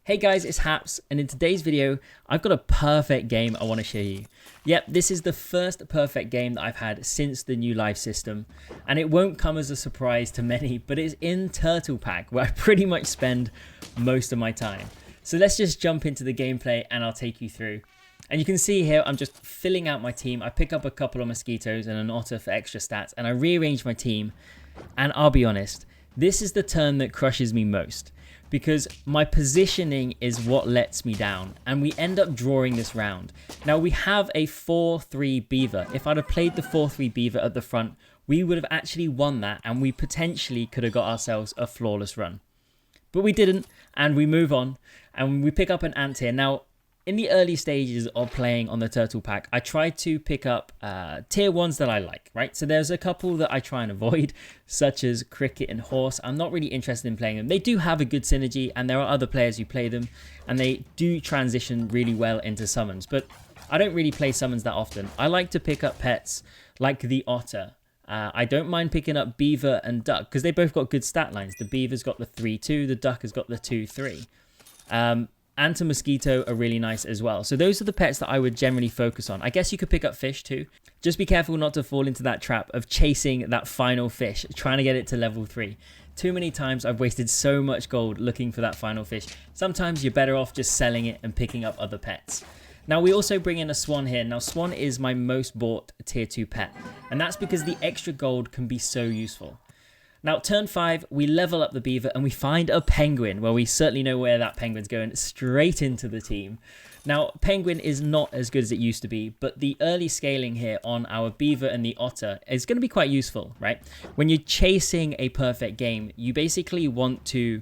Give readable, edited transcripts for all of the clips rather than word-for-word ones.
Hey guys, it's Haps, and in today's video, I've got a perfect game I want to show you. Yep, this is the first perfect game that I've had since the new live system, and it won't come as a surprise to many, but it's in Turtle Pack, where I pretty much spend most of my time. So let's just jump into the gameplay and I'll take you through. And you can see here, I'm just filling out my team. I pick up a couple of mosquitoes and an otter for extra stats, and I rearrange my team. And I'll be honest, this is the turn that crushes me most, because my positioning is what lets me down, and we end up drawing this round. Now we have a 4-3 Beaver. If I'd have played the 4-3 Beaver at the front, we would have actually won that, and we potentially could have got ourselves a flawless run. But we didn't, and we move on, and we pick up an ant here. Now, in the early stages of playing on the Turtle Pack, I try to pick up tier 1s that I like, right? So there's a couple that I try and avoid, such as Cricket and Horse. I'm not really interested in playing them. They do have a good synergy, and there are other players who play them, and they do transition really well into summons. But I don't really play summons that often. I like to pick up pets like the Otter. I don't mind picking up Beaver and Duck, because they both got good stat lines. The Beaver's got the 3-2, the Duck has got the 2-3. Ant and Mosquito are really nice as well. So those are the pets that I would generally focus on. I guess you could pick up Fish too. Just be careful not to fall into that trap of chasing that final fish, trying to get it to level 3. Too many times I've wasted so much gold looking for that final fish. Sometimes you're better off just selling it and picking up other pets. Now we also bring in a Swan here. Now Swan is my most bought tier 2 pet, and that's because the extra gold can be so useful. Now, turn 5, we level up the Beaver and we find a Penguin. Well, we certainly know where that Penguin's going, straight into the team. Now, Penguin is not as good as it used to be, but the early scaling here on our Beaver and the Otter is going to be quite useful, right? When you're chasing a perfect game, you basically want to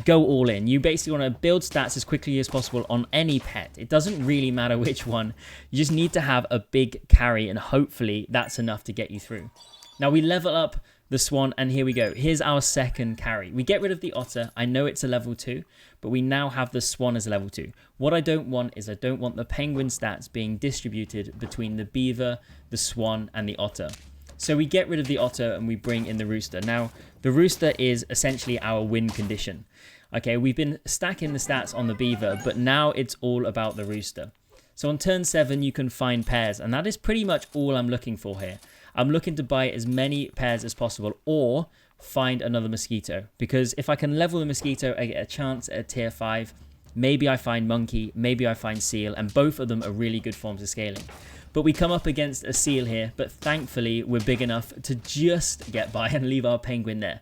go all in. You basically want to build stats as quickly as possible on any pet. It doesn't really matter which one. You just need to have a big carry, and hopefully that's enough to get you through. Now, we level up the Swan, and here we go. Here's our second carry. We get rid of the Otter. I know it's a level 2, but we now have the Swan as a level 2. What I don't want is I don't want the Penguin stats being distributed between the Beaver, the Swan, and the Otter. So we get rid of the Otter and we bring in the Rooster. Now, the Rooster is essentially our win condition. Okay, we've been stacking the stats on the Beaver, but now it's all about the Rooster. So on turn 7, you can find pairs, and that is pretty much all I'm looking for here. I'm looking to buy as many pairs as possible, or find another Mosquito, because if I can level the Mosquito, I get a chance at a tier 5. Maybe I find Monkey, maybe I find Seal, and both of them are really good forms of scaling. But we come up against a Seal here, but thankfully we're big enough to just get by and leave our Penguin there.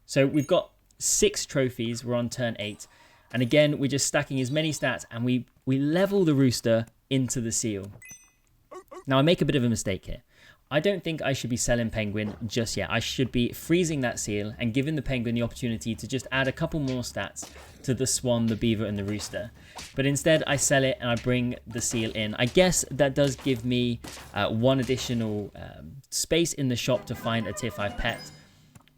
So we've got 6 trophies, we're on turn 8, and again we're just stacking as many stats, and we level the Rooster into the Seal. Now I make a bit of a mistake here. I don't think I should be selling Penguin just yet. I should be freezing that Seal and giving the Penguin the opportunity to just add a couple more stats to the Swan, the Beaver, and the Rooster. But instead, I sell it and I bring the Seal in. I guess that does give me one additional space in the shop to find a tier 5 pet,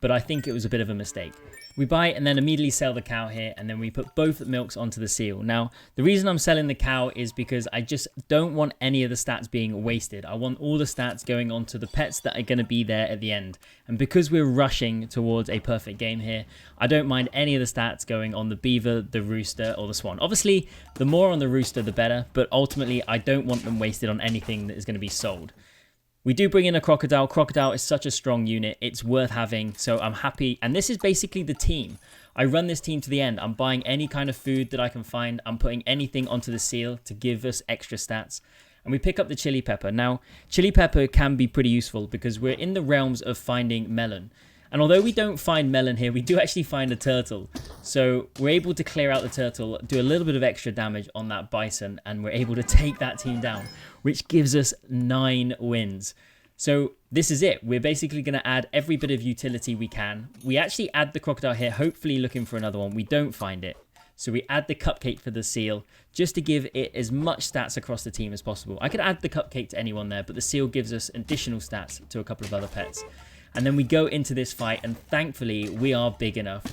but I think it was a bit of a mistake. We buy and then immediately sell the cow here, and then we put both milks onto the Seal. Now, the reason I'm selling the cow is because I just don't want any of the stats being wasted. I want all the stats going onto the pets that are going to be there at the end. And because we're rushing towards a perfect game here, I don't mind any of the stats going on the Beaver, the Rooster, or the Swan. Obviously, the more on the Rooster, the better, but ultimately, I don't want them wasted on anything that is going to be sold. We do bring in a Crocodile. Crocodile is such a strong unit. It's worth having, so I'm happy. And this is basically the team. I run this team to the end. I'm buying any kind of food that I can find. I'm putting anything onto the Seal to give us extra stats. And we pick up the Chili Pepper. Now, Chili Pepper can be pretty useful because we're in the realms of finding melon. And although we don't find melon here, we do actually find a turtle. So we're able to clear out the turtle, do a little bit of extra damage on that bison, and we're able to take that team down, which gives us 9 wins. So this is it. We're basically going to add every bit of utility we can. We actually add the Crocodile here, hopefully looking for another one. We don't find it. So we add the Cupcake for the Seal, just to give it as much stats across the team as possible. I could add the Cupcake to anyone there, but the Seal gives us additional stats to a couple of other pets. And then we go into this fight, and thankfully we are big enough.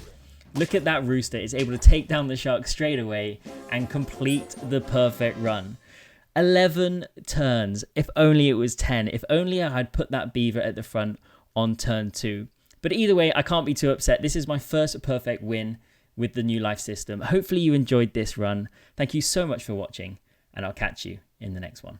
Look at that Rooster. It's able to take down the shark straight away and complete the perfect run. 11 turns. If only it was 10. If only I had put that Beaver at the front on turn 2. But either way, I can't be too upset. This is my first perfect win. with the new life system. Hopefully you enjoyed this run. Thank you so much for watching, and I'll catch you in the next one.